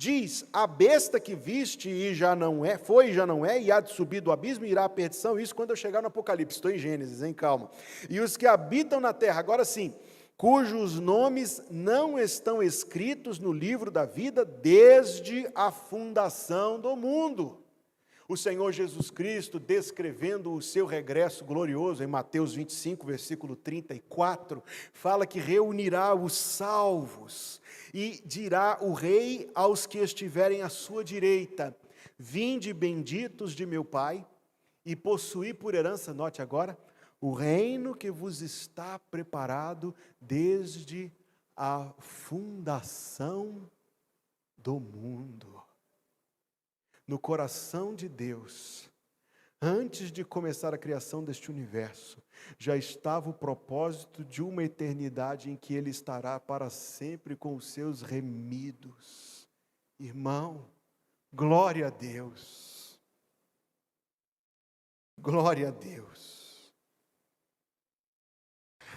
Diz: a besta que viste e já não é, foi e já não é, e há de subir do abismo e irá à perdição. Isso quando eu chegar no Apocalipse, estou em Gênesis, hein, calma. E os que habitam na terra, agora sim, cujos nomes não estão escritos no livro da vida desde a fundação do mundo. O Senhor Jesus Cristo, descrevendo o seu regresso glorioso, em Mateus 25, versículo 34, fala que reunirá os salvos e dirá o rei aos que estiverem à sua direita: vinde benditos de meu Pai, e possuí por herança, note agora, o reino que vos está preparado desde a fundação do mundo. No coração de Deus, antes de começar a criação deste universo, já estava o propósito de uma eternidade em que Ele estará para sempre com os seus remidos. Irmão, glória a Deus. Glória a Deus.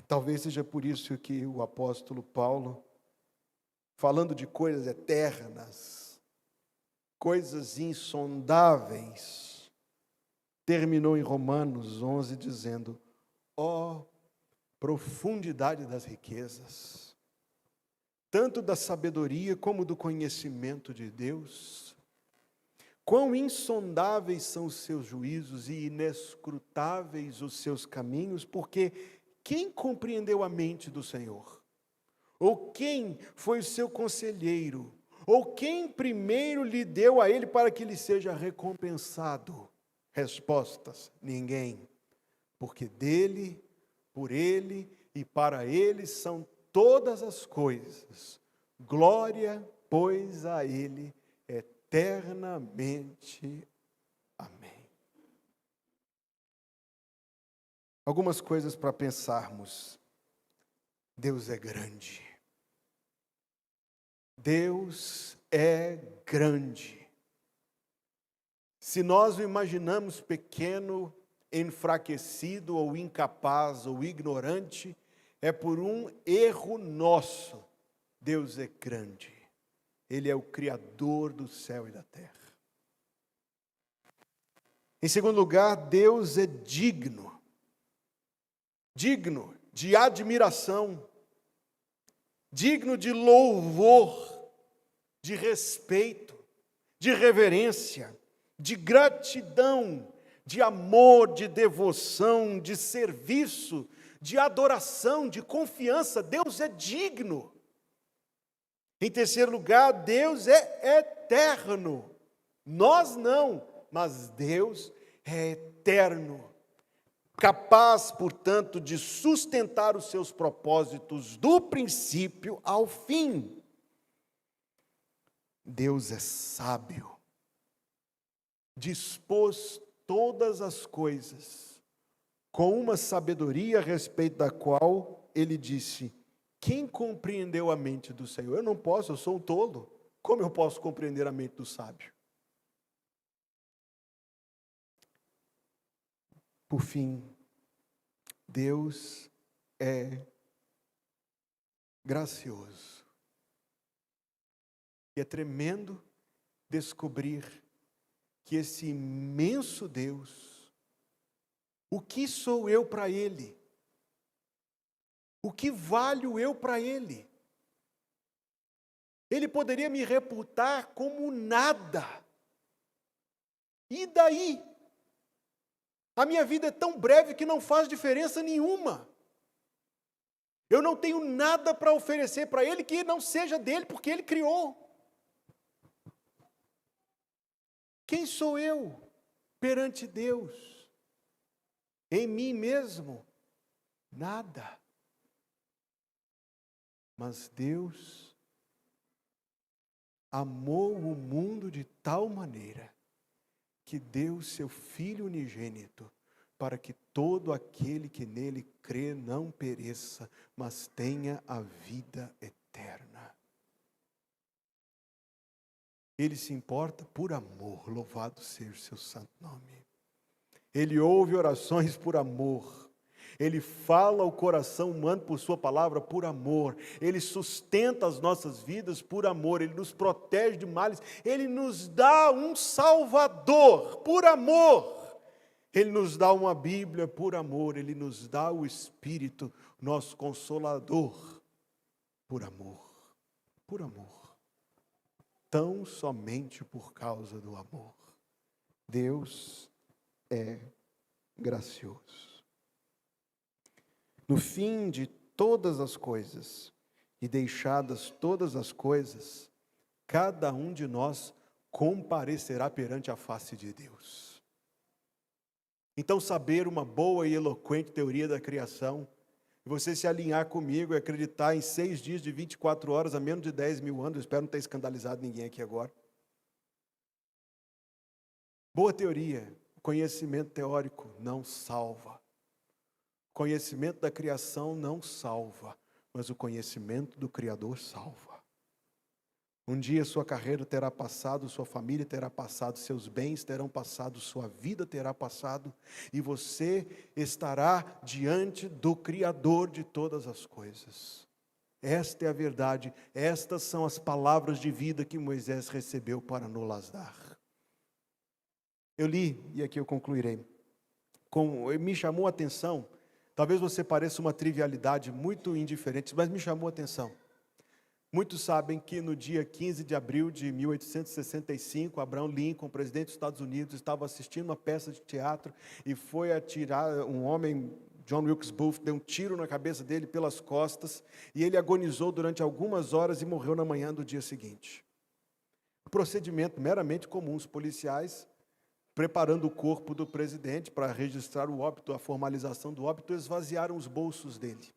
Talvez seja por isso que o apóstolo Paulo, falando de coisas eternas, coisas insondáveis, terminou em Romanos 11 dizendo: ó profundidade das riquezas, tanto da sabedoria como do conhecimento de Deus, quão insondáveis são os seus juízos e inescrutáveis os seus caminhos, porque quem compreendeu a mente do Senhor? Ou quem foi o seu conselheiro? Ou quem primeiro lhe deu a ele para que lhe seja recompensado? Respostas: ninguém. Porque dele, por ele e para ele são todas as coisas. Glória, pois, a ele eternamente. Amém. Algumas coisas para pensarmos. Deus é grande. Deus é grande. Se nós o imaginamos pequeno, enfraquecido ou incapaz ou ignorante, é por um erro nosso. Deus é grande. Ele é o Criador do céu e da terra. Em segundo lugar, Deus é digno. Digno de admiração. Digno de louvor, de respeito, de reverência, de gratidão, de amor, de devoção, de serviço, de adoração, de confiança. Deus é digno. Em terceiro lugar, Deus é eterno. Nós não, mas Deus é eterno. Capaz, portanto, de sustentar os seus propósitos do princípio ao fim. Deus é sábio, dispôs todas as coisas com uma sabedoria a respeito da qual ele disse: quem compreendeu a mente do Senhor? Eu não posso, eu sou um tolo. Como eu posso compreender a mente do sábio? Por fim, Deus é gracioso. E é tremendo descobrir que esse imenso Deus, o que sou eu para Ele? O que valho eu para Ele? Ele poderia me reputar como nada. E daí? A minha vida é tão breve que não faz diferença nenhuma. Eu não tenho nada para oferecer para Ele que não seja dele, porque Ele criou. Quem sou eu perante Deus? Em mim mesmo? Nada. Mas Deus amou o mundo de tal maneira que deu seu Filho unigênito, para que todo aquele que nele crê não pereça, mas tenha a vida eterna. Ele se importa por amor, louvado seja o seu santo nome. Ele ouve orações por amor. Ele fala ao coração humano por sua palavra por amor. Ele sustenta as nossas vidas por amor. Ele nos protege de males. Ele nos dá um Salvador por amor. Ele nos dá uma Bíblia por amor. Ele nos dá o Espírito, nosso Consolador, por amor. Por amor. Tão somente por causa do amor. Deus é gracioso. No fim de todas as coisas, e deixadas todas as coisas, cada um de nós comparecerá perante a face de Deus. Então, saber uma boa e eloquente teoria da criação, você se alinhar comigo e acreditar em 6 dias de 24 horas a menos de 10 mil anos, eu espero não ter escandalizado ninguém aqui agora. Boa teoria, conhecimento teórico não salva. Conhecimento da criação não salva, mas o conhecimento do Criador salva. Um dia sua carreira terá passado, sua família terá passado, seus bens terão passado, sua vida terá passado, e você estará diante do Criador de todas as coisas. Esta é a verdade, estas são as palavras de vida que Moisés recebeu para nos dar. Eu li, e aqui eu concluirei, me chamou a atenção. Talvez você pareça uma trivialidade muito indiferente, mas me chamou a atenção. Muitos sabem que no dia 15 de abril de 1865, Abraham Lincoln, presidente dos Estados Unidos, estava assistindo uma peça de teatro e foi atirar um homem, John Wilkes Booth, deu um tiro na cabeça dele pelas costas e ele agonizou durante algumas horas e morreu na manhã do dia seguinte. Procedimento meramente comum, os policiais preparando o corpo do presidente para registrar o óbito, a formalização do óbito, esvaziaram os bolsos dele.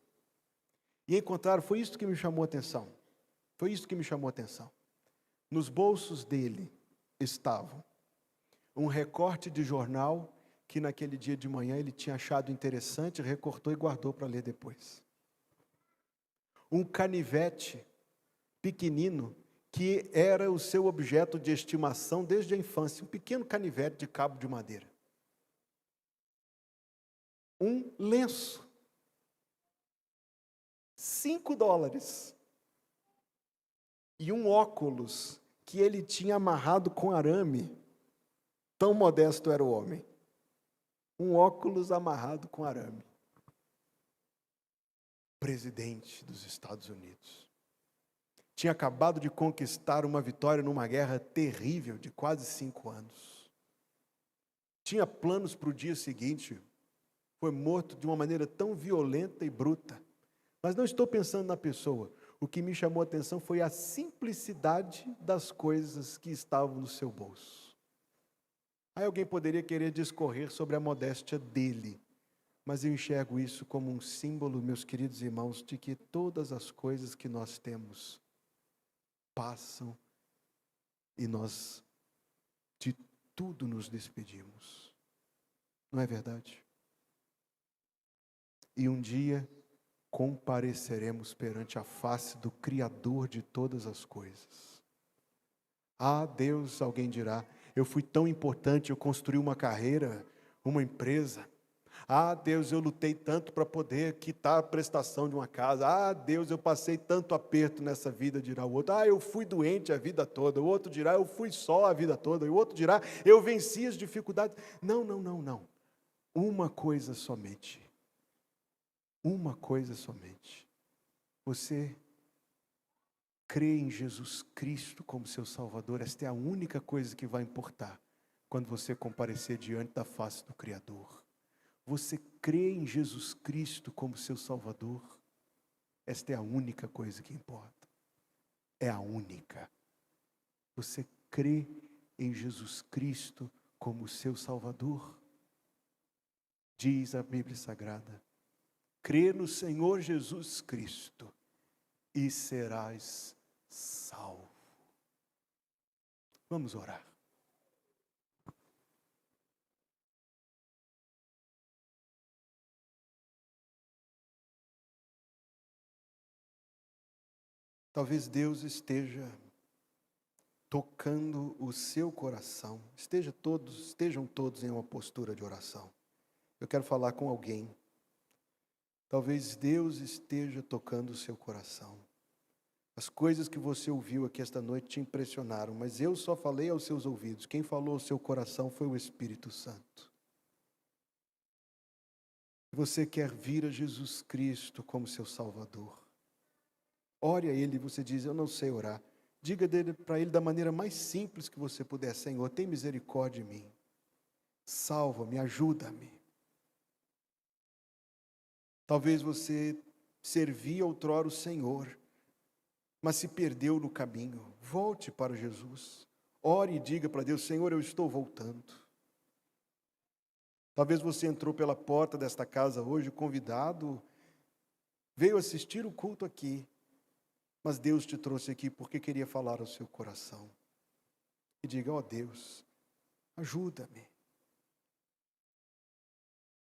E encontraram, foi isso que me chamou a atenção. Foi isso que me chamou a atenção. Nos bolsos dele estavam um recorte de jornal que naquele dia de manhã ele tinha achado interessante, recortou e guardou para ler depois. Um canivete pequenino que era o seu objeto de estimação desde a infância, um pequeno canivete de cabo de madeira. Um lenço, $5, e um óculos que ele tinha amarrado com arame, tão modesto era o homem. Um óculos amarrado com arame. Presidente dos Estados Unidos. Tinha acabado de conquistar uma vitória numa guerra terrível de quase 5 anos. Tinha planos para o dia seguinte. Foi morto de uma maneira tão violenta e bruta. Mas não estou pensando na pessoa. O que me chamou a atenção foi a simplicidade das coisas que estavam no seu bolso. Aí alguém poderia querer discorrer sobre a modéstia dele. Mas eu enxergo isso como um símbolo, meus queridos irmãos, de que todas as coisas que nós temos passam e nós de tudo nos despedimos. Não é verdade? E um dia compareceremos perante a face do Criador de todas as coisas. Ah, Deus, alguém dirá, eu fui tão importante, eu construí uma carreira, uma empresa. Ah, Deus, eu lutei tanto para poder quitar a prestação de uma casa. Ah, Deus, eu passei tanto aperto nessa vida, dirá o outro. Ah, eu fui doente a vida toda. O outro dirá, eu fui só a vida toda. E o outro dirá, eu venci as dificuldades. Não, não, não, não. Uma coisa somente. Uma coisa somente. Você crê em Jesus Cristo como seu Salvador. Esta é a única coisa que vai importar quando você comparecer diante da face do Criador. Você crê em Jesus Cristo como seu Salvador? Esta é a única coisa que importa. É a única. Você crê em Jesus Cristo como seu Salvador? Diz a Bíblia Sagrada: crê no Senhor Jesus Cristo e serás salvo. Vamos orar. Talvez Deus esteja tocando o seu coração. Estejam todos em uma postura de oração. Eu quero falar com alguém. Talvez Deus esteja tocando o seu coração. As coisas que você ouviu aqui esta noite te impressionaram, mas eu só falei aos seus ouvidos. Quem falou ao seu coração foi o Espírito Santo. Você quer vir a Jesus Cristo como seu Salvador. Ore a Ele e você diz, eu não sei orar. Diga para Ele da maneira mais simples que você puder. Senhor, tem misericórdia de mim. Salva-me, ajuda-me. Talvez você servia outrora o Senhor, mas se perdeu no caminho. Volte para Jesus. Ore e diga para Deus, Senhor, eu estou voltando. Talvez você entrou pela porta desta casa hoje, convidado, veio assistir o culto aqui, mas Deus te trouxe aqui porque queria falar ao seu coração. E diga, ó Deus, ajuda-me.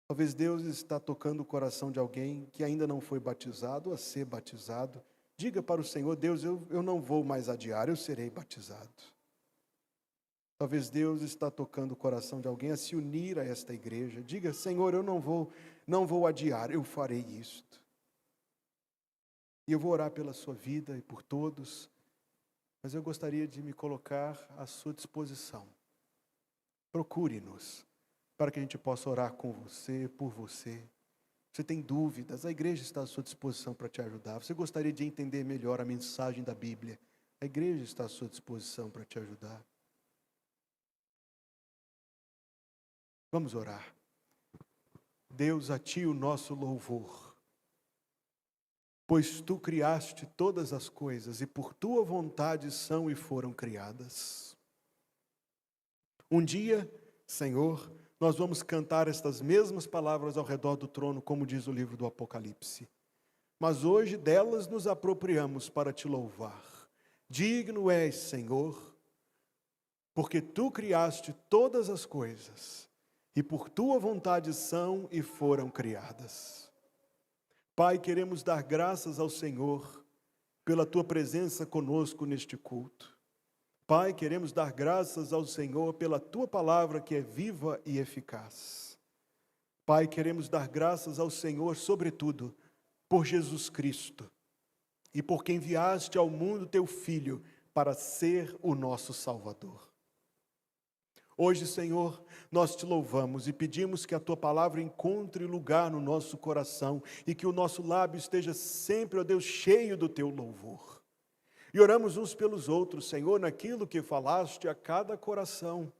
Talvez Deus está tocando o coração de alguém que ainda não foi batizado a ser batizado. Diga para o Senhor, Deus, eu não vou mais adiar, eu serei batizado. Talvez Deus está tocando o coração de alguém a se unir a esta igreja. Diga, Senhor, eu não vou adiar, eu farei isto. E eu vou orar pela sua vida e por todos, mas eu gostaria de me colocar à sua disposição. Procure-nos, para que a gente possa orar com você, por você. Você tem dúvidas, a igreja está à sua disposição para te ajudar. Você gostaria de entender melhor a mensagem da Bíblia, a igreja está à sua disposição para te ajudar. Vamos orar. Deus, a ti o nosso louvor. Pois tu criaste todas as coisas e por tua vontade são e foram criadas. Um dia, Senhor, nós vamos cantar estas mesmas palavras ao redor do trono, como diz o livro do Apocalipse. Mas hoje delas nos apropriamos para te louvar. Digno és, Senhor, porque tu criaste todas as coisas e por tua vontade são e foram criadas. Pai, queremos dar graças ao Senhor pela tua presença conosco neste culto. Pai, queremos dar graças ao Senhor pela tua palavra que é viva e eficaz. Pai, queremos dar graças ao Senhor, sobretudo, por Jesus Cristo e por quem enviaste ao mundo teu Filho para ser o nosso Salvador. Hoje, Senhor, nós te louvamos e pedimos que a tua palavra encontre lugar no nosso coração e que o nosso lábio esteja sempre, ó Deus, cheio do teu louvor. E oramos uns pelos outros, Senhor, naquilo que falaste a cada coração.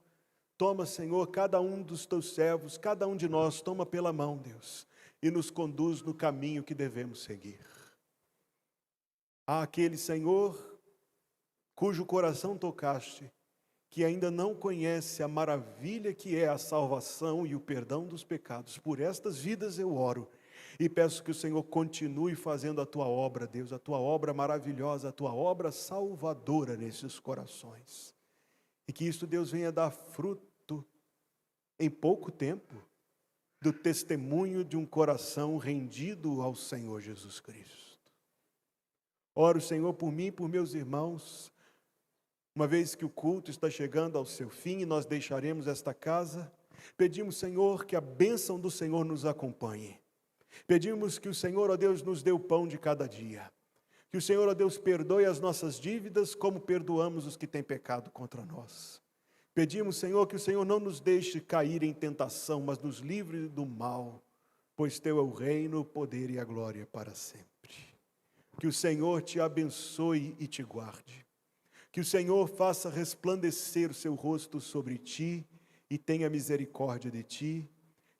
Toma, Senhor, cada um dos teus servos, cada um de nós, toma pela mão, Deus, e nos conduz no caminho que devemos seguir. Há aquele, Senhor, cujo coração tocaste, que ainda não conhece a maravilha que é a salvação e o perdão dos pecados. Por estas vidas eu oro e peço que o Senhor continue fazendo a tua obra, Deus, a tua obra maravilhosa, a tua obra salvadora nesses corações. E que isto, Deus, venha dar fruto em pouco tempo do testemunho de um coração rendido ao Senhor Jesus Cristo. Oro, Senhor, por mim e por meus irmãos. Uma vez que o culto está chegando ao seu fim e nós deixaremos esta casa, Pedimos, Senhor, que a bênção do Senhor nos acompanhe. Pedimos que o Senhor, ó Deus, nos dê o pão de cada dia. Que o Senhor, ó Deus, perdoe as nossas dívidas como perdoamos os que têm pecado contra nós. Pedimos, Senhor, que o Senhor não nos deixe cair em tentação, mas nos livre do mal, pois Teu é o reino, o poder e a glória para sempre. Que o Senhor te abençoe e te guarde. Que o Senhor faça resplandecer o seu rosto sobre ti e tenha misericórdia de ti.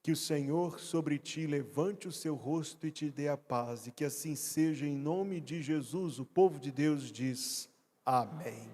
Que o Senhor sobre ti levante o seu rosto e te dê a paz. E que assim seja em nome de Jesus. O povo de Deus diz amém.